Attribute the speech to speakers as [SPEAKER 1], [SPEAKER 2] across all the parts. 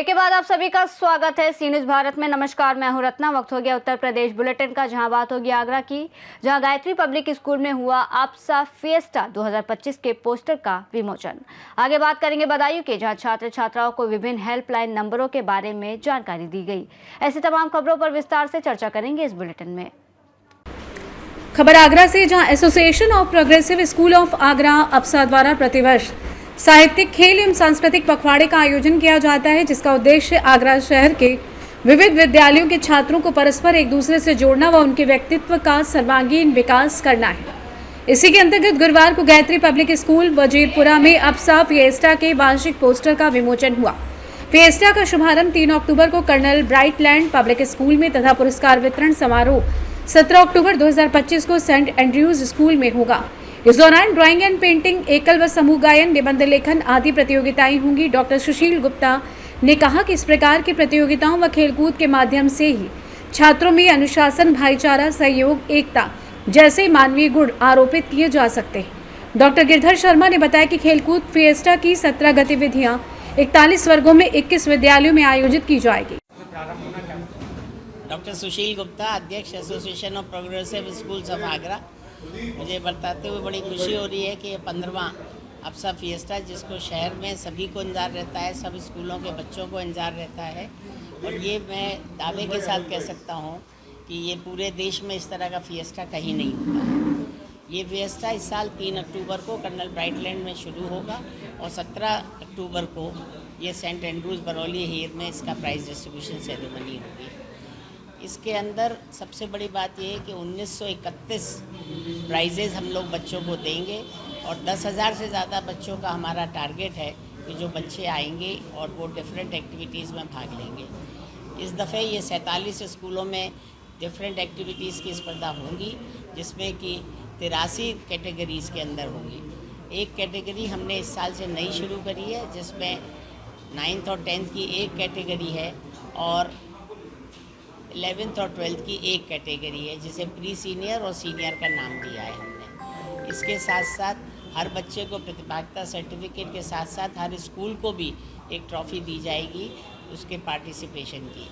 [SPEAKER 1] Break के बाद आप सभी का स्वागत है सी न्यूज़ भारत में। नमस्कार, मैं हूं रत्ना। वक्त हो गया उत्तर प्रदेश बुलेटिन का, जहां बात होगी आगरा की, जहां गायत्री पब्लिक स्कूल में हुआ आपसा फिएस्टा 2025 के पोस्टर का विमोचन। आगे बात करेंगे बदायूं के, जहां छात्र छात्राओं को विभिन्न हेल्पलाइन नंबरों के बारे में जानकारी दी गई। ऐसी तमाम खबरों पर विस्तार से चर्चा करेंगे इस बुलेटिन में।
[SPEAKER 2] खबर आगरा से, जहां association of progressive school of Agra आपसा द्वारा प्रतिवर्ष साहित्यिक, खेल एवं सांस्कृतिक पखवाड़े का आयोजन किया जाता है, जिसका उद्देश्य आगरा शहर के विविध विद्यालयों के छात्रों को परस्पर एक दूसरे से जोड़ना व उनके व्यक्तित्व का सर्वांगीण विकास करना है। इसी के अंतर्गत गुरुवार को गायत्री पब्लिक स्कूल वजीरपुरा में आपसा फिएस्टा के वार्षिक पोस्टर का विमोचन हुआ। फिएस्टा का शुभारंभ 3 अक्टूबर को कर्नल ब्राइटलैंड पब्लिक स्कूल में तथा पुरस्कार वितरण समारोह 17 अक्टूबर 2025 को सेंट एंड्रयूज स्कूल में होगा। इस दौरान ड्राइंग एंड पेंटिंग, एकल व समूह गायन, निबंध लेखन आदि प्रतियोगिताएं होंगी। डॉक्टर सुशील गुप्ता ने कहा कि इस प्रकार की प्रतियोगिताओं व खेलकूद के माध्यम से ही छात्रों में अनुशासन, भाईचारा, सहयोग, एकता जैसे मानवीय गुण आरोपित किए जा सकते हैं। डॉक्टर गिरधर शर्मा ने बताया कि खेलकूद फिएस्टा की 17 गतिविधियां 41 वर्गों में 21 विद्यालयों में आयोजित की जाएगी।
[SPEAKER 3] डॉक्टर सुशील गुप्ता, अध्यक्ष association of progressive schools of Agra. मुझे बताते हुए बड़ी खुशी हो रही है कि ये 15वां आपसा फिएस्टा, जिसको शहर में सभी को इंतजार रहता है, सब स्कूलों के बच्चों को इंतजार रहता है, और ये मैं दावे के साथ कह सकता हूँ कि ये पूरे देश में इस तरह का फिएस्टा कहीं नहीं होता है। ये फिएस्टा इस साल 3 अक्टूबर को कर्नल ब्राइटलैंड में शुरू होगा और 17 अक्टूबर को ये सेंट एंड्रूज बरौली हीर में इसका प्राइज़ डिस्ट्रीब्यूशन सेरेमनी होगी। इसके अंदर सबसे बड़ी बात यह है कि 1931 प्राइजेज़ हम लोग बच्चों को देंगे और 10,000 से ज़्यादा बच्चों का हमारा टारगेट है कि जो बच्चे आएंगे और वो डिफरेंट एक्टिविटीज़ में भाग लेंगे। इस दफ़े ये 47 स्कूलों में डिफरेंट एक्टिविटीज़ की स्पर्धा होंगी, जिसमें कि 83 कैटेगरीज़ के अंदर होंगी। एक कैटेगरी हमने इस साल से नई शुरू करी है, जिसमें 9th और 10th की एक कैटेगरी है और 11th और 12th की एक कैटेगरी है, जिसे प्री सीनियर और सीनियर का नाम दिया है हमने। इसके साथ साथ हर बच्चे को प्रतिभागिता सर्टिफिकेट के साथ साथ हर स्कूल को भी एक ट्रॉफ़ी दी जाएगी उसके पार्टिसिपेशन की।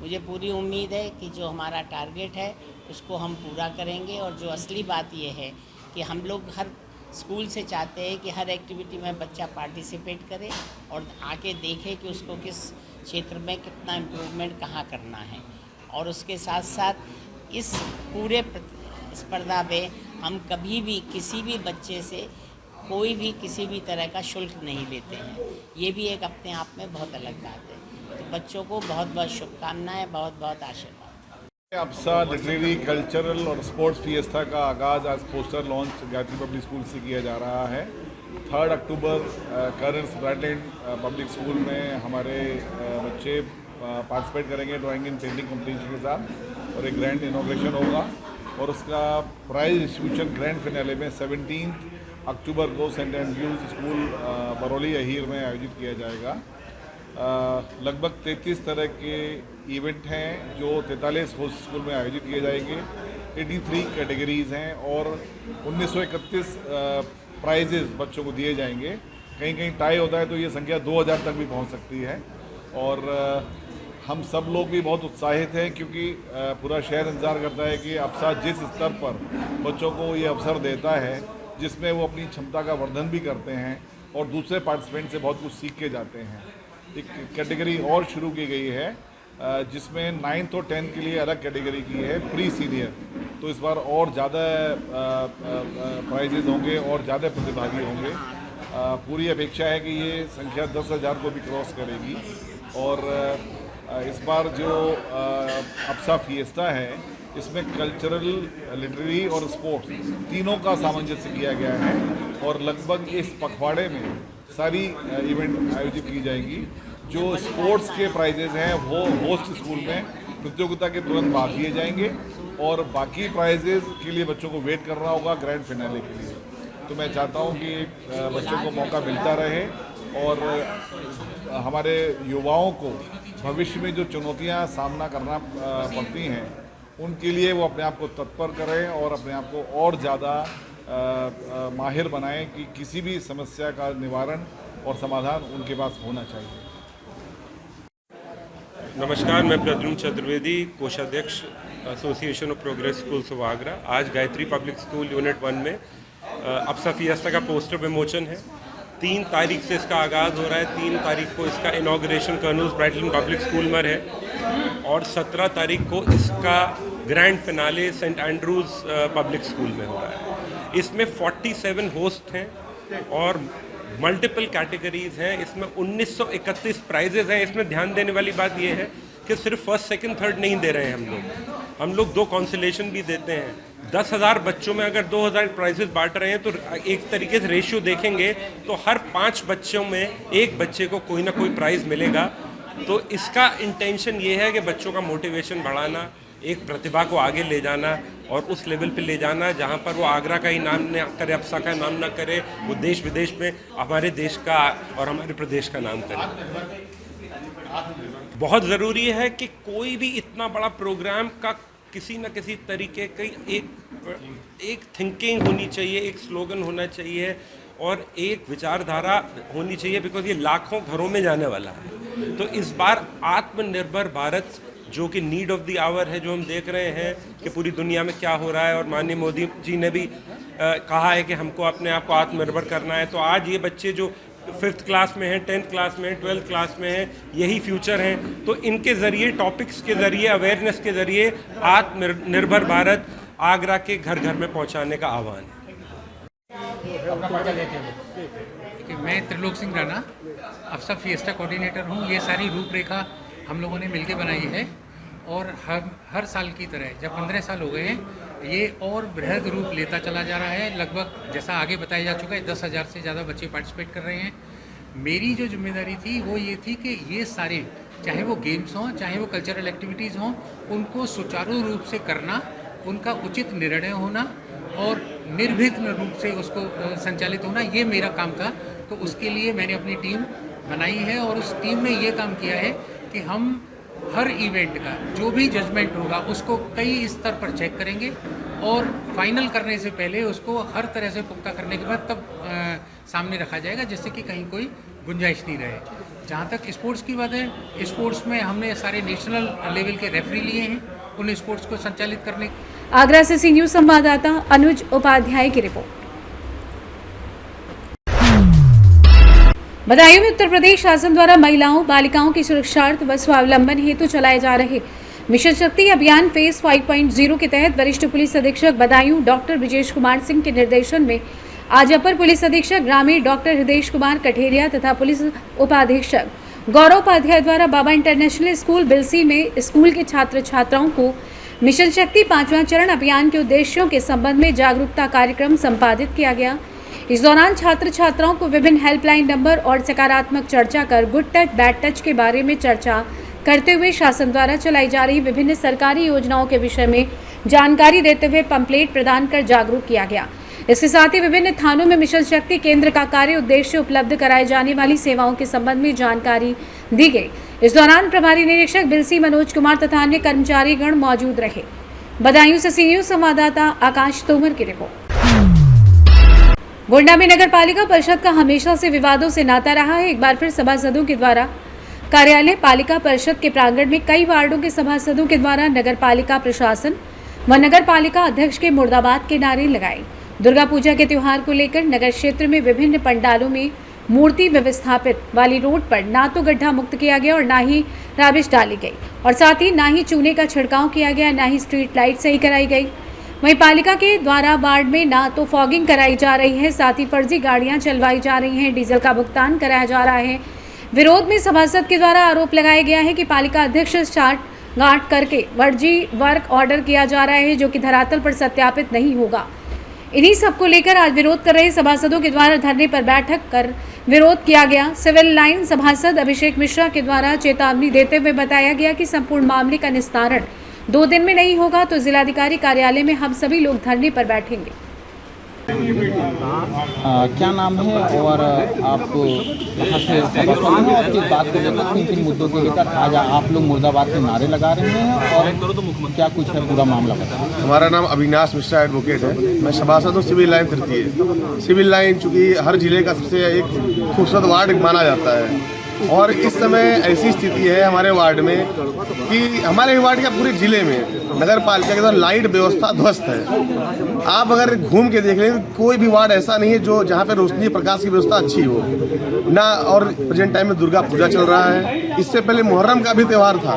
[SPEAKER 3] मुझे पूरी उम्मीद है कि जो हमारा टारगेट है उसको हम पूरा करेंगे, और जो असली बात यह है कि हम लोग हर स्कूल से चाहते हैं कि हर एक्टिविटी में बच्चा पार्टिसिपेट करे और आके देखे कि उसको किस क्षेत्र में कितना इम्प्रूवमेंट कहाँ करना है। और उसके साथ साथ इस पूरे स्पर्धा में हम कभी भी किसी भी बच्चे से कोई भी किसी भी तरह का शुल्क नहीं लेते हैं। ये भी एक अपने आप में बहुत अलग बात है। तो बच्चों को बहुत बहुत शुभकामनाएं, बहुत बहुत आशीर्वाद।
[SPEAKER 4] आपसा लिटरेरी, कल्चरल और स्पोर्ट्स फिएस्टा का आगाज़ आज poster launch Gayatri public school से किया जा रहा है। 3 अक्टूबर कर्नल ब्राइटलैंड पब्लिक स्कूल में हमारे बच्चे पार्टिसिपेट करेंगे ड्राइंग एंड पेंटिंग कॉम्पिटिशन के साथ, और एक ग्रैंड इनॉग्रेशन होगा और उसका प्राइज डिस्ट्रीब्यूशन ग्रैंड फिनाले में 17 अक्टूबर को सेंट एंड्रयूज स्कूल बरौली हीर में आयोजित किया जाएगा। लगभग 33 तरह के इवेंट हैं जो 43 होस्ट स्कूल में आयोजित किए जाएंगे। 83 कैटेगरीज़ हैं और 1931 प्राइजेज़ बच्चों को दिए जाएंगे। कहीं कहीं टाई होता है तो ये संख्या 2000 तक भी पहुंच सकती है, और हम सब लोग भी बहुत उत्साहित हैं क्योंकि पूरा शहर इंतज़ार करता है कि आपसा जिस स्तर पर बच्चों को ये अवसर देता है, जिसमें वो अपनी क्षमता का वर्धन भी करते हैं और दूसरे पार्टिसिपेंट से बहुत कुछ सीख के जाते हैं। एक कैटेगरी और शुरू की गई है जिसमें 9th और 10th के लिए अलग कैटेगरी की है, प्री सीनियर। तो इस बार और ज़्यादा प्राइजेज़ होंगे और ज़्यादा प्रतिभागी होंगे। पूरी अपेक्षा है कि ये संख्या 10,000 को भी क्रॉस करेगी। और इस बार जो आपसा फिएस्टा है, इसमें कल्चरल, लिटरेरी और स्पोर्ट्स तीनों का सामंजस्य किया गया है, और लगभग इस पखवाड़े में सारी इवेंट आयोजित की जाएंगी। जो स्पोर्ट्स के प्राइजेज हैं वो होस्ट स्कूल में प्रतियोगिता के तुरंत बाद दिए जाएंगे, और बाकी प्राइजेज के लिए बच्चों को वेट करना होगा ग्रैंड फिनाले के लिए। तो मैं चाहता हूँ कि बच्चों को मौका मिलता रहे और हमारे युवाओं को भविष्य में जो चुनौतियाँ सामना करना पड़ती हैं उनके लिए वो अपने आप को तत्पर करें और अपने आप को और ज़्यादा माहिर बनाएं कि किसी भी समस्या का निवारण और समाधान उनके पास होना चाहिए।
[SPEAKER 5] नमस्कार, मैं प्रद्युम्न चतुर्वेदी, कोषाध्यक्ष association of progress schools of Agra. आज गायत्री पब्लिक स्कूल यूनिट 1 में अप्सा फिएस्टा का पोस्टर विमोचन है। 3 तारीख से इसका आगाज़ हो रहा है। 3 तारीख को इसका inauguration Colonel's Brighton public school में है और 17 तारीख को इसका grand finale Saint Andrews public school में हो रहा है। इसमें 47 होस्ट हैं और मल्टीपल कैटेगरीज हैं। इसमें 1931 प्राइजेज हैं। इसमें ध्यान देने वाली बात यह है कि सिर्फ फर्स्ट, सेकंड, थर्ड नहीं दे रहे हैं हम लोग 2 कॉन्सोलेशन भी देते हैं। 10,000 बच्चों में अगर 2,000 प्राइजेज बांट रहे हैं तो एक तरीके से रेशियो देखेंगे तो हर 5 बच्चों में एक बच्चे को कोई ना कोई प्राइज़ मिलेगा। तो इसका इंटेंशन ये है कि बच्चों का मोटिवेशन बढ़ाना, एक प्रतिभा को आगे ले जाना और उस लेवल पे ले जाना जहाँ पर वो आगरा का ही नाम न करे, अप्सा का नाम न करे, वो देश विदेश में हमारे देश का और हमारे प्रदेश का नाम करे। बहुत ज़रूरी है कि कोई भी इतना बड़ा प्रोग्राम का किसी न किसी तरीके की एक थिंकिंग होनी चाहिए, एक स्लोगन होना चाहिए और एक विचारधारा होनी चाहिए, बिकॉज ये लाखों घरों में जाने वाला है। तो इस बार आत्मनिर्भर भारत जो कि नीड ऑफ द आवर है, जो हम देख रहे हैं कि पूरी दुनिया में क्या हो रहा है, और माननीय मोदी जी ने भी कहा है कि हमको अपने आप को आत्मनिर्भर करना है। तो आज ये बच्चे जो 5th क्लास में हैं, 10th क्लास में हैं, 12th क्लास में हैं, यही फ्यूचर हैं। तो इनके ज़रिए, टॉपिक्स के ज़रिए, अवेयरनेस के ज़रिए आत्मनिर्भर भारत आगरा के घर घर में पहुंचाने का आह्वान है।
[SPEAKER 6] मैं त्रिलोक सिंह राणा, अप्सा फिएस्टा कोऑर्डिनेटर हूँ। ये सारी रूपरेखा हम लोगों ने मिलकर बनाई है और हर साल की तरह, जब 15 साल हो गए हैं, ये और बृहद रूप लेता चला जा रहा है। लगभग जैसा आगे बताया जा चुका है, 10,000 से ज़्यादा बच्चे पार्टिसिपेट कर रहे हैं। मेरी जो जिम्मेदारी थी वो ये थी कि ये सारे, चाहे वो गेम्स हों, चाहे वो कल्चरल एक्टिविटीज़ हों, उनको सुचारू रूप से करना, उनका उचित निर्णय होना और निर्विघ्न रूप से उसको संचालित होना, ये मेरा काम था। तो उसके लिए मैंने अपनी टीम बनाई है और उस टीम ने ये काम किया है कि हम हर इवेंट का जो भी जजमेंट होगा उसको कई स्तर पर चेक करेंगे और फाइनल करने से पहले उसको हर तरह से पुख्ता करने के बाद तब सामने रखा जाएगा, जिससे कि कहीं कोई गुंजाइश नहीं रहे। जहाँ तक स्पोर्ट्स की बात है, स्पोर्ट्स में हमने सारे नेशनल लेवल के रेफरी लिए हैं उन स्पोर्ट्स को संचालित करने।
[SPEAKER 2] आगरा से सी न्यूज़ संवाददाता अनुज उपाध्याय की रिपोर्ट। बदायूं में उत्तर प्रदेश शासन द्वारा महिलाओं बालिकाओं की सुरक्षार्थ व स्वावलंबन हेतु चलाए जा रहे मिशन शक्ति अभियान फेज 5.0 के तहत वरिष्ठ पुलिस अधीक्षक बदायूं डॉक्टर ब्रिजेश कुमार सिंह के निर्देशन में आज अपर पुलिस अधीक्षक ग्रामीण डॉक्टर हृदय कुमार कठेरिया तथा पुलिस उपाधीक्षक गौरव उपाध्याय द्वारा बाबा इंटरनेशनल स्कूल बिलसी में स्कूल के छात्र छात्राओं को मिशन शक्ति 5वां चरण अभियान के उद्देश्यों के संबंध में जागरूकता कार्यक्रम संपादित किया गया। इस दौरान छात्र छात्राओं को विभिन्न हेल्पलाइन नंबर और सकारात्मक चर्चा कर गुड टच बैड टच के बारे में चर्चा करते हुए शासन द्वारा चलाई जा रही विभिन्न सरकारी योजनाओं के विषय में जानकारी देते हुए पंपलेट प्रदान कर जागरूक किया गया। इसके साथ ही विभिन्न थानों में मिशन शक्ति केंद्र का कार्य उद्देश्य उपलब्ध कराए जाने वाली सेवाओं के संबंध में जानकारी दी गई। इस दौरान प्रभारी निरीक्षक बिलसी मनोज कुमार तथा अन्य कर्मचारीगण मौजूद रहे। बदायूं से सी न्यूज़ संवाददाता आकाश तोमर की रिपोर्ट। गोंडा में नगर पालिका परिषद का हमेशा से विवादों से नाता रहा है। एक बार फिर सभासदों के द्वारा कार्यालय पालिका परिषद के प्रांगण में कई वार्डों के सभासदों के द्वारा नगर पालिका प्रशासन व नगर पालिका अध्यक्ष के मुर्दाबाद के नारे लगाए। दुर्गा पूजा के त्योहार को लेकर नगर क्षेत्र में विभिन्न पंडालों में मूर्ति व्यवस्थापित वाली रोड पर ना तो गड्ढा मुक्त किया गया और ना ही राबिश डाली गई और साथ ही ना ही चूने का छिड़काव किया गया, ना ही स्ट्रीट लाइट सही कराई गई। वहीं पालिका के द्वारा वार्ड में ना तो फॉगिंग कराई जा रही है, साथ ही फर्जी गाड़ियां चलवाई जा रही हैं, डीजल का भुगतान कराया जा रहा है। विरोध में सभासद के द्वारा आरोप लगाया गया है कि पालिका अध्यक्ष चार्ट गांठ करके फर्जी वर्क ऑर्डर किया जा रहा है, जो कि धरातल पर सत्यापित नहीं होगा। इन्हीं सबको लेकर आज विरोध कर रहे सभासदों के द्वारा धरने पर बैठक कर विरोध किया गया। सिविल लाइन सभासद अभिषेक मिश्रा के द्वारा चेतावनी देते हुए बताया गया कि संपूर्ण मामले का निस्तारण 2 दिन में नहीं होगा तो जिलाधिकारी कार्यालय में हम सभी लोग धरने पर बैठेंगे।
[SPEAKER 7] क्या नाम है और आप यहाँ से सभासद हैं और किस बात को लेकर किन मुद्दों को लेकर आज आप लोग मुर्दाबाद के नारे लगा रहे हैं और क्या कुछ है पूरा मामला बताएं।
[SPEAKER 8] हमारा नाम अविनाश मिश्रा एडवोकेट है। मैं सभासद हूँ सिविल लाइन तृतीय। सिविल लाइन चूँकि हर जिले का सबसे एक खूबसूरत वार्ड माना जाता है और इस समय ऐसी स्थिति है हमारे वार्ड में कि हमारे वार्ड के पूरे जिले में नगर पालिका के द्वारा लाइट व्यवस्था ध्वस्त है। आप अगर घूम के देख लें कोई भी वार्ड ऐसा नहीं है जो जहाँ पे रोशनी प्रकाश की व्यवस्था अच्छी हो ना। और प्रेजेंट टाइम में दुर्गा पूजा चल रहा है, इससे पहले मुहर्रम का भी त्यौहार था,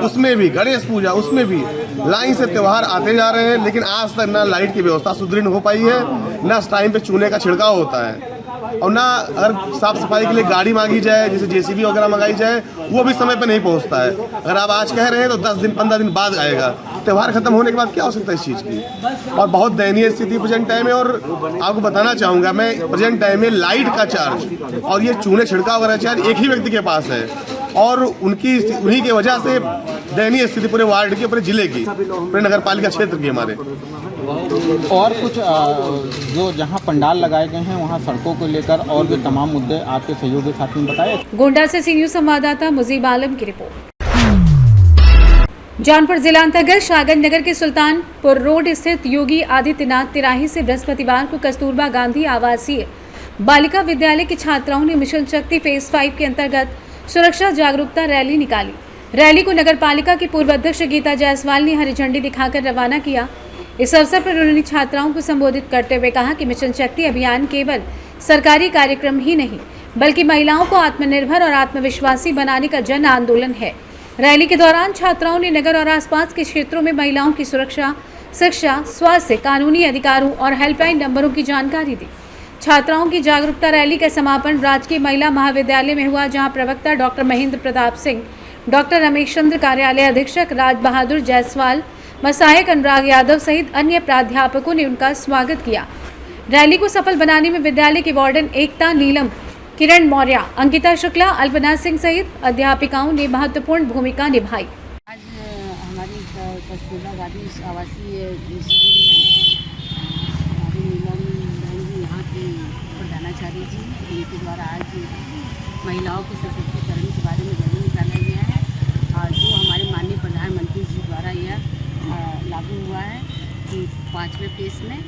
[SPEAKER 8] उसमें भी गणेश पूजा, उसमें भी लाइन से त्यौहार आते जा रहे हैं, लेकिन आज तक ना लाइट की व्यवस्था सुदृढ़ हो पाई है, ना टाइम पे चूने का छिड़काव होता है, और ना अगर साफ सफाई के लिए गाड़ी मांगी जाए जैसे जेसीबी वगैरह मंगाई जाए वो भी समय पे नहीं पहुंचता है। अगर आप आज कह रहे हैं तो 10 दिन 15 दिन बाद आएगा। त्यौहार खत्म होने के बाद क्या हो सकता है इस चीज़ की। और बहुत दयनीय स्थिति प्रेजेंट टाइम में। और आपको बताना चाहूँगा मैं, प्रेजेंट टाइम में लाइट का चार्ज और ये चूने छिड़काव वगैरह चार्ज एक ही व्यक्ति के पास है, और उन्हीं की वजह से दयनीय स्थिति पूरे वार्ड की, पूरे जिले की, पूरे नगर पालिका क्षेत्र की हमारे।
[SPEAKER 7] और कुछ जो जहां पंडाल लगाए गए हैं वहां सड़कों को लेकर और भी तमाम मुद्दे आपके सहयोग के साथ में बताए।
[SPEAKER 2] गोंडा से सी न्यूज संवाददाता मुजीब आलम की रिपोर्ट। जौनपुर जिला अंतर्गत शाहगंज नगर के सुल्तानपुर रोड स्थित योगी आदित्यनाथ तिराही से बृहस्पतिवार को कस्तूरबा गांधी आवासीय बालिका विद्यालय की छात्राओं ने मिशन शक्ति फेज 5 के अंतर्गत सुरक्षा जागरूकता रैली निकाली। रैली को नगर पालिका की पूर्व अध्यक्ष गीता जायसवाल ने हरी झंडी दिखाकर रवाना किया। इस अवसर पर उन्होंने छात्राओं को संबोधित करते हुए कहा कि मिशन शक्ति अभियान केवल सरकारी कार्यक्रम ही नहीं बल्कि महिलाओं को आत्मनिर्भर और आत्मविश्वासी बनाने का जन आंदोलन है। रैली के दौरान छात्राओं ने नगर और आसपास के क्षेत्रों में महिलाओं की सुरक्षा, शिक्षा, स्वास्थ्य, कानूनी अधिकारों और हेल्पलाइन नंबरों की जानकारी दी। छात्राओं की जागरूकता रैली का समापन राजकीय महिला महाविद्यालय में हुआ, जहां प्रवक्ता डॉक्टर महेंद्र प्रताप सिंह, डॉक्टर रमेश चंद्र कार्यालय अधीक्षक राज बहादुर जायसवाल व सहायक अनुराग यादव सहित अन्य प्राध्यापकों ने उनका स्वागत किया। रैली को सफल बनाने में विद्यालय की वार्डन एकता नीलम, किरण मौर्य, अंकिता शुक्ला, अल्पना सिंह सहित अध्यापिकाओं ने महत्वपूर्ण भूमिका निभाई।
[SPEAKER 9] आज हमारी कस्तूरबा गांधी आवासीय स्कूल में हमारी नीलम बहन जी यहाँ की प्रधानाचार्य जी, इनके द्वारा आज महिलाओं के सशक्तिकरण के बारे में रैली निकाला गया है, और जो हमारे माननीय प्रधानमंत्री जी द्वारा यह लागू हुआ है कि 5वें फेज में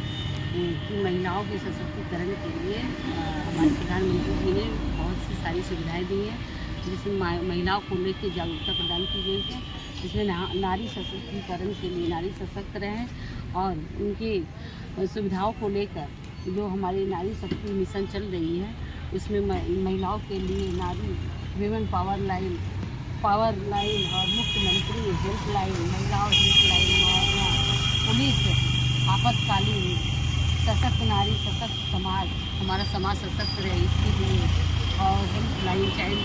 [SPEAKER 9] कि महिलाओं के सशक्तिकरण के लिए हमारे प्रधानमंत्री जी ने बहुत सी सारी सुविधाएं दी हैं, जिसमें महिलाओं को लेकर जागरूकता प्रदान की गई है, जिसमें नारी सशक्तिकरण के लिए नारी सशक्त रहें और उनकी सुविधाओं को लेकर जो हमारी नारी शक्ति मिशन चल रही है उसमें महिलाओं के लिए नारी वीमेन पावर लाइन और मुख्यमंत्री हेल्पलाइन, महिलाओं हेल्पलाइन और पुलिस आपातकालीन, सशक्त नारी सशक्त समाज, हमारा समाज सशक्त रहे इसके लिए, और हेल्पलाइन चाइल्ड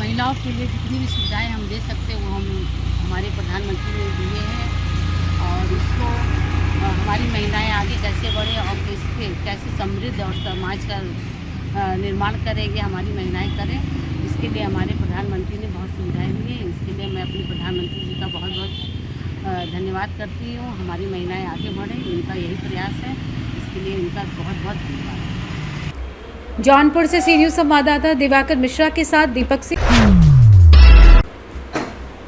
[SPEAKER 9] महिलाओं के लिए जितनी भी सुविधाएं हम दे सकते हैं वो हमारे प्रधानमंत्री ने दिए हैं, और इसको हमारी महिलाएं आगे कैसे बढ़े और कैसे समृद्ध और समाज का निर्माण करेंगे हमारी महिलाएं करें, इसके लिए हमारे प्रधानमंत्री ने बहुत सुविधाएं दी हैं। इसके लिए मैं अपने प्रधानमंत्री जी का बहुत बहुत धन्यवाद करती हूँ। हमारी महिलाएं आगे बढ़ें, इनका यही प्रयास है, इसके लिए इनका बहुत बहुत धन्यवाद।
[SPEAKER 2] जौनपुर से सी न्यूज संवाददाता दिवाकर मिश्रा के साथ दीपक सिंह।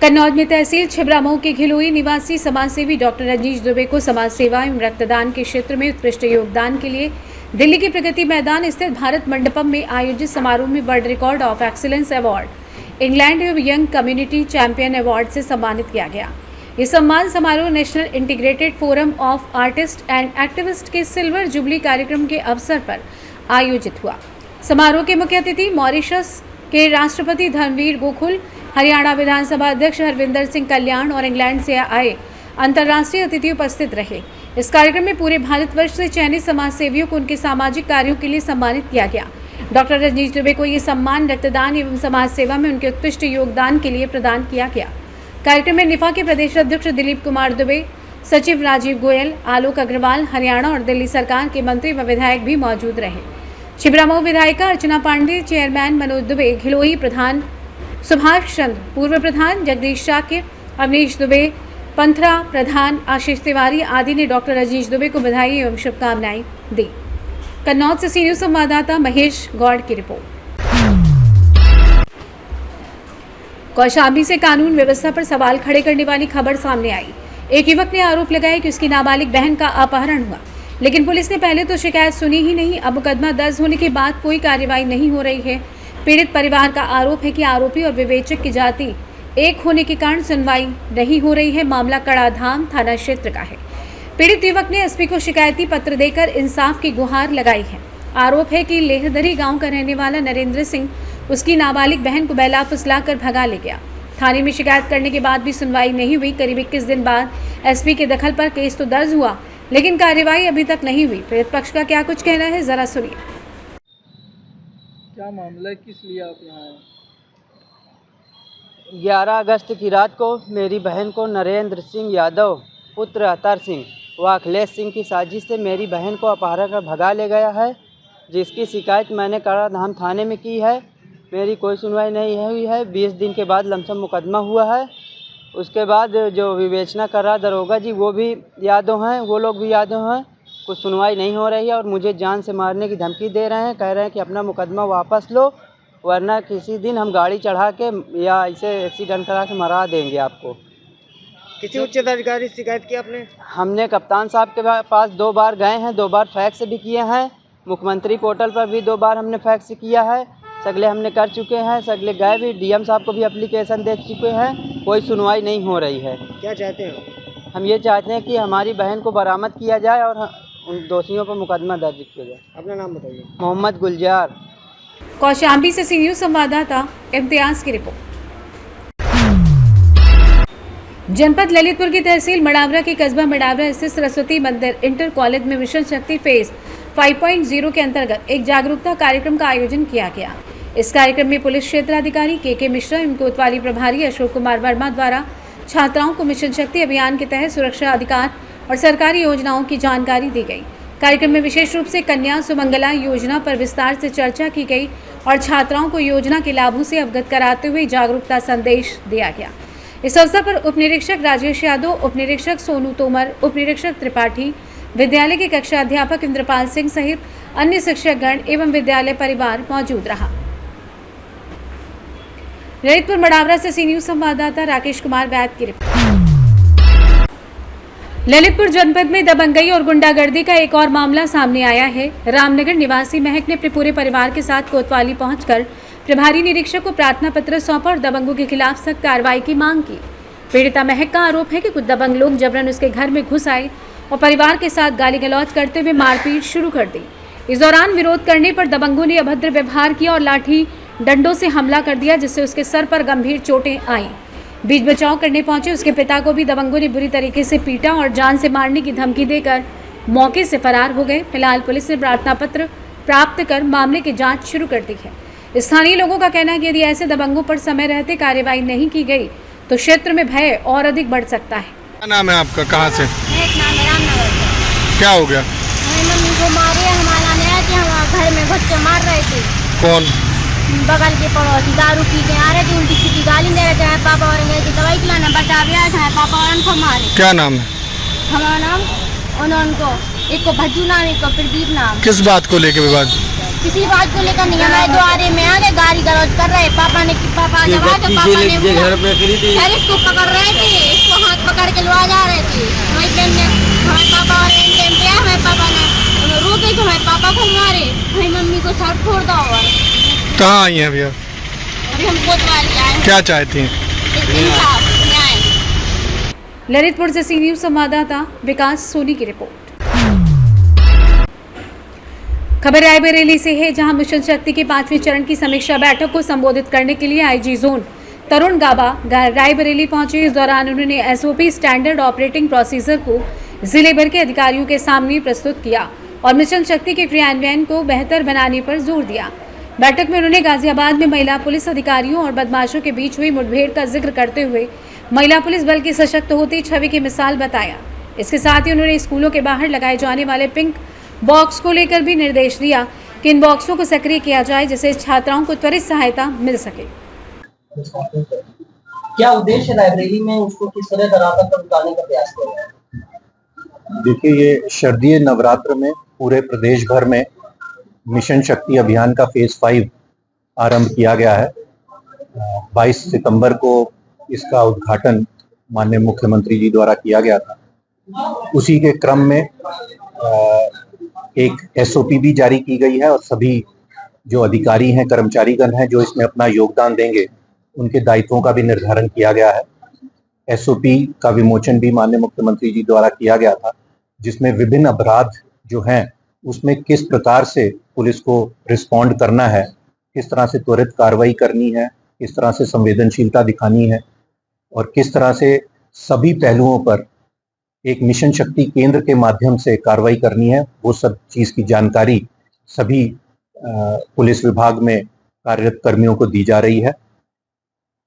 [SPEAKER 2] कन्नौज में तहसील छिबरामऊ के घिलोई निवासी समाजसेवी डॉक्टर रजनीश दुबे को समाज सेवा एवं रक्तदान के क्षेत्र में उत्कृष्ट योगदान के लिए दिल्ली के प्रगति मैदान स्थित भारत मंडपम में आयोजित समारोह में world record of excellence award, England एवं यंग कम्युनिटी चैंपियन अवार्ड से सम्मानित किया गया। ये सम्मान समारोह national integrated forum of artist and activist के सिल्वर जुबली कार्यक्रम के अवसर पर आयोजित हुआ। समारोह के मुख्य अतिथि मॉरिशस के राष्ट्रपति धर्मवीर गोकुल, हरियाणा विधानसभा अध्यक्ष हरविंदर सिंह कल्याण और इंग्लैंड से आए अंतर्राष्ट्रीय अतिथि उपस्थित रहे। इस कार्यक्रम में पूरे भारतवर्ष से चयनित समाज सेवियों को उनके सामाजिक कार्यों के लिए सम्मानित किया गया। डॉक्टर रजनीश दुबे को ये सम्मान रक्तदान एवं समाज सेवा में उनके उत्कृष्ट योगदान के लिए प्रदान किया गया। कार्यक्रम में निफा के प्रदेश अध्यक्ष दिलीप कुमार दुबे, सचिव राजीव गोयल, आलोक अग्रवाल, हरियाणा और दिल्ली सरकार के मंत्री व विधायक भी मौजूद रहे। छिबरामऊ विधायिका अर्चना पांडे, चेयरमैन मनोज दुबे, घिलोई प्रधान सुभाष चंद्र, पूर्व प्रधान जगदीश शाक्य, अवनीश दुबे, पंथरा प्रधान आशीष तिवारी आदि ने डॉक्टर रजनीश दुबे को बधाई एवं शुभकामनाएं दी। कन्नौज से सी न्यूज संवाददाता महेश गौड़ की रिपोर्ट। कौशाम्बी से कानून व्यवस्था पर सवाल खड़े करने वाली खबर सामने आई। एक युवक ने आरोप लगाया कि उसकी नाबालिग बहन का अपहरण हुआ, लेकिन पुलिस ने पहले तो शिकायत सुनी ही नहीं। अब मुकदमा दर्ज होने के बाद कोई कार्रवाई नहीं हो रही है। पीड़ित परिवार का आरोप है कि आरोपी और विवेचक की जाति एक होने के कारण सुनवाई नहीं हो रही है। मामला कड़ाधाम थाना क्षेत्र का है। पीड़ित युवक ने एसपी को शिकायती पत्र देकर इंसाफ की गुहार लगाई है। आरोप है कि लेहदरी गांव का रहने वाला नरेंद्र सिंह उसकी नाबालिग बहन को बहला फुसलाकर भगा ले गया। थाने में शिकायत करने के बाद भी सुनवाई नहीं हुई। करीब 21 दिन बाद एसपी के दखल पर केस तो दर्ज हुआ, लेकिन कार्रवाई अभी तक नहीं हुई। पीड़ित पक्ष का क्या कुछ कहना है, जरा सुनिए।
[SPEAKER 10] क्या मामला है, किस लिए आप यहाँ आए?
[SPEAKER 11] 11 अगस्त की रात को मेरी बहन को नरेंद्र सिंह यादव पुत्र अतर सिंह व अखिलेश सिंह की साजिश से मेरी बहन को अपहरण कर भगा ले गया है, जिसकी शिकायत मैंने कड़ाधाम थाने में की है। मेरी कोई सुनवाई नहीं हुई है। 20 दिन के बाद लमसम मुकदमा हुआ है। उसके बाद जो विवेचना कर रहा दरोगा जी वो भी यादव हैं, वो लोग भी यादव हैं। कुछ सुनवाई नहीं हो रही है और मुझे जान से मारने की धमकी दे रहे हैं। कह रहे हैं कि अपना मुकदमा वापस लो, वरना किसी दिन हम गाड़ी चढ़ा के या इसे एक्सीडेंट करा के मरा देंगे आपको।
[SPEAKER 10] किसी उच्च अधिकारी से शिकायत की आपने?
[SPEAKER 11] हमने कप्तान साहब के पास 2 बार गए हैं, 2 बार फैक्स भी किए हैं। मुख्यमंत्री पोर्टल पर भी 2 बार हमने फैक्स किया है। सगले हमने कर चुके हैं, सगले गए भी, डीएम साहब को भी एप्लीकेशन दे चुके हैं। कोई सुनवाई नहीं हो रही है।
[SPEAKER 10] क्या चाहते हैं?
[SPEAKER 11] हम ये चाहते हैं कि हमारी बहन को बरामद किया जाए और उन दोषियों पर मुकदमा दर्ज किया जाए।
[SPEAKER 10] अपना नाम बताइए।
[SPEAKER 11] मोहम्मद गुलजार।
[SPEAKER 2] कौशाम्बी से सी न्यूज़ संवाददाता इम्तियाज की रिपोर्ट। जनपद ललितपुर की तहसील मडावरा के कस्बा मडावरा स्थित सरस्वती मंदिर इंटर कॉलेज में मिशन शक्ति फेज 5.0 के अंतर्गत एक जागरूकता कार्यक्रम का आयोजन किया गया। इस कार्यक्रम में पुलिस क्षेत्राधिकारी के मिश्रा एवं कोतवाली प्रभारी अशोक कुमार वर्मा द्वारा छात्राओं को मिशन शक्ति अभियान के तहत सुरक्षा अधिकार और सरकारी योजनाओं की जानकारी दी गई। कार्यक्रम में विशेष रूप से कन्या सुमंगला योजना पर विस्तार से चर्चा की गई और छात्राओं को योजना के लाभों से अवगत कराते हुए जागरूकता संदेश दिया गया। इस अवसर पर उप निरीक्षक राजेश यादव, उप निरीक्षक सोनू तोमर, उप निरीक्षक त्रिपाठी, विद्यालय के कक्षा अध्यापक इंद्रपाल सिंह सहित अन्य शिक्षकगण एवं विद्यालय परिवार मौजूद रहा। ललितपुर मडावरा से सी न्यूज़ संवाददाता राकेश कुमार वैद की रिपोर्ट। ललितपुर जनपद में दबंगई और गुंडागर्दी का एक और मामला सामने आया है। रामनगर निवासी महक ने अपने पूरे परिवार के साथ कोतवाली पहुंचकर प्रभारी निरीक्षक को प्रार्थना पत्र सौंपा और दबंगों के खिलाफ सख्त कार्रवाई की मांग की। पीड़िता महक का आरोप है कि कुछ दबंग लोग जबरन उसके घर में घुस आए और परिवार के साथ गाली गलौज करते हुए मारपीट शुरू कर दी। इस दौरान विरोध करने पर दबंगों ने अभद्र व्यवहार किया और लाठी डंडों से हमला कर दिया, जिससे उसके सर पर गंभीर चोटें आईं। बीच बचाव करने पहुंचे उसके पिता को भी दबंगों ने बुरी तरीके से पीटा और जान से मारने की धमकी देकर मौके से फरार हो गए। फिलहाल पुलिस ने प्रार्थना पत्र प्राप्त कर मामले की जांच शुरू कर दी है। स्थानीय लोगों का कहना है कि यदि ऐसे दबंगों पर समय रहते कार्रवाई नहीं की गई तो क्षेत्र में भय और अधिक बढ़ सकता है।
[SPEAKER 8] क्या नाम है आपका, कहाँ से?
[SPEAKER 9] रामनगर।
[SPEAKER 8] क्या हो गया?
[SPEAKER 9] हमारी मम्मी को मारे, हमारा नया कि हमारे घर में घुस के मार रहे थे।
[SPEAKER 8] कौन?
[SPEAKER 9] बगल के पड़ोसी दारू पी के आ रहे थे, उनकी किसी गाली दे रहे थे। पापा और अंग्रेजी दवाई खिलाना बता दिया था, पापा और उनको मारे।
[SPEAKER 8] क्या नाम है?
[SPEAKER 9] हमारा नाम उनको एक को भज्जू नाम, एक को प्रदीप नाम।
[SPEAKER 8] किस बात को लेके विवाद?
[SPEAKER 9] किसी बात को लेकर नहीं, हमारे द्वारे में आगे गाड़ी गलौज कर रहे। पापा ने पापा जब आए तो पापा ने इसको पकड़ रहे थे, इसको हाथ पकड़ के लुआ जा रहे थे। हमारे पापा और हमारे पापा ने रोके तो हमारे पापा को मारे, हमारी मम्मी को सर फोड़ दो। और
[SPEAKER 8] कहाँ आई हैं भैया?
[SPEAKER 9] अभी हम कोतवाली आए।
[SPEAKER 8] क्या चाहती हैं?
[SPEAKER 9] न्याय।
[SPEAKER 2] ललितपुर से सी न्यूज़ संवाददाता विकास सोनी की रिपोर्ट। खबर रायबरेली से है, जहां मिशन शक्ति के 5वें चरण की समीक्षा बैठक को संबोधित करने के लिए आईजी जोन तरुण गाबा रायबरेली पहुंचे। इस दौरान उन्होंने एसओपी स्टैंडर्ड ऑपरेटिंग प्रोसीजर को जिले भर के अधिकारियों के सामने प्रस्तुत किया और मिशन शक्ति के क्रियान्वयन को बेहतर बनाने पर जोर दिया। बैठक में उन्होंने गाजियाबाद में महिला पुलिस अधिकारियों और बदमाशों के बीच हुई मुठभेड़ का जिक्र करते हुए महिला पुलिस बल की सशक्त होती छवि की मिसाल बताया। इसके साथ ही उन्होंने स्कूलों के बाहर लगाए जाने वाले पिंक बॉक्स को लेकर भी निर्देश दिया कि इन बॉक्सों को सक्रिय किया जाए, जिससे छात्राओं को त्वरित सहायता मिल सके।
[SPEAKER 12] क्या उद्देश्य लाइब्रेरी में उसको किस तरह धरातल पर उतारने का प्रयास कर रहे हैं?
[SPEAKER 13] देखिए, ये शारदीय नवरात्र में पूरे प्रदेश भर में मिशन शक्ति अभियान का फेज 5 आरंभ किया गया है। 22 सितंबर को इसका उद्घाटन माननीय मुख्यमंत्री जी द्वारा किया गया था। उसी के क्रम में एक एसओपी भी जारी की गई है और सभी जो अधिकारी हैं, कर्मचारीगण हैं जो इसमें अपना योगदान देंगे, उनके दायित्वों का भी निर्धारण किया गया है। एसओपी का विमोचन भी माननीय मुख्यमंत्री जी द्वारा किया गया था, जिसमें विभिन्न अपराध जो हैं उसमें किस प्रकार से पुलिस को रिस्पॉन्ड करना है, किस तरह से त्वरित कार्रवाई करनी है, किस तरह से संवेदनशीलता दिखानी है और किस तरह से सभी पहलुओं पर एक मिशन शक्ति केंद्र के माध्यम से कार्रवाई करनी है, वो सब चीज़ की जानकारी सभी पुलिस विभाग में कार्यरत कर्मियों को दी जा रही है।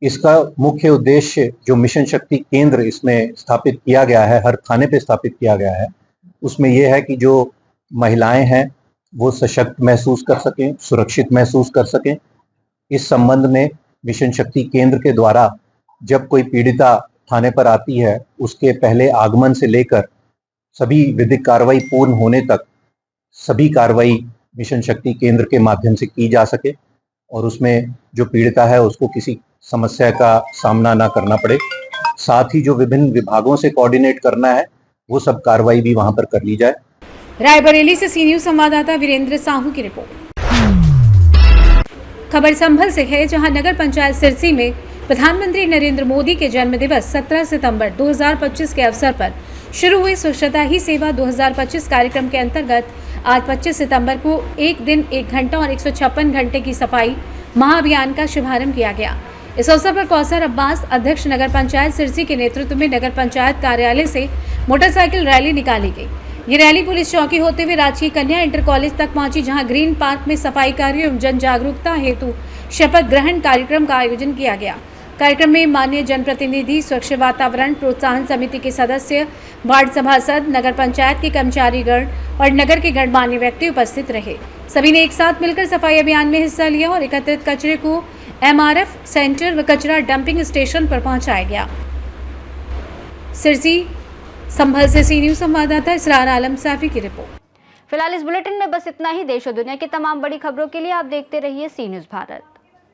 [SPEAKER 13] इसका मुख्य उद्देश्य जो मिशन शक्ति केंद्र इसमें स्थापित किया गया है, हर थाने पे स्थापित किया गया है, उसमें यह है कि जो महिलाएं हैं वो सशक्त महसूस कर सकें, सुरक्षित महसूस कर सकें। इस संबंध में मिशन शक्ति केंद्र के द्वारा जब कोई पीड़िता थाने पर आती है, उसके पहले आगमन से लेकर सभी विधिक कार्रवाई पूर्ण होने तक सभी कार्रवाई मिशन शक्ति केंद्र के माध्यम से की जा सके और उसमें जो पीड़िता है उसको किसी समस्या का सामना ना करना पड़े। साथ ही जो विभिन्न विभागों से कोऑर्डिनेट करना है वो सब कार्रवाई भी वहां पर कर ली जाए।
[SPEAKER 2] रायबरेली से सी न्यूज संवाददाता वीरेंद्र साहू की रिपोर्ट। खबर संभल से है, जहां नगर पंचायत सिरसी में प्रधानमंत्री नरेंद्र मोदी के जन्मदिवस 17 सितंबर 2025 के अवसर पर शुरू हुई स्वच्छता ही सेवा 2025 कार्यक्रम के अंतर्गत आज 25 सितंबर को एक दिन 1 घंटा और 156 घंटे की सफाई महाअभियान का शुभारंभ किया गया। इस अवसर पर कौसर अब्बास, अध्यक्ष नगर पंचायत सिरसी के नेतृत्व में नगर पंचायत कार्यालय से मोटरसाइकिल रैली निकाली गई। ये रैली पुलिस चौकी होते हुए राजकीय कन्या इंटर कॉलेज तक पहुंची, जहां ग्रीन पार्क में सफाई कार्य एवं जन जागरूकता हेतु शपथ ग्रहण कार्यक्रम का आयोजन किया गया। कार्यक्रम में माननीय जनप्रतिनिधि, स्वच्छ वातावरण प्रोत्साहन समिति के सदस्य, वार्ड सभासद, नगर पंचायत के कर्मचारीगण और नगर के गणमान्य व्यक्ति उपस्थित रहे। सभी ने एक साथ मिलकर सफाई अभियान में हिस्सा लिया और एकत्रित कचरे को एमआरएफ सेंटर व कचरा डंपिंग स्टेशन पर पहुंचाया गया। सिरसी संभल से सी न्यूज संवाददाता इसरार आलम सैफी की रिपोर्ट।
[SPEAKER 1] फिलहाल इस बुलेटिन में बस इतना ही। देश और दुनिया की तमाम बड़ी खबरों के लिए आप देखते रहिए सी न्यूज भारत।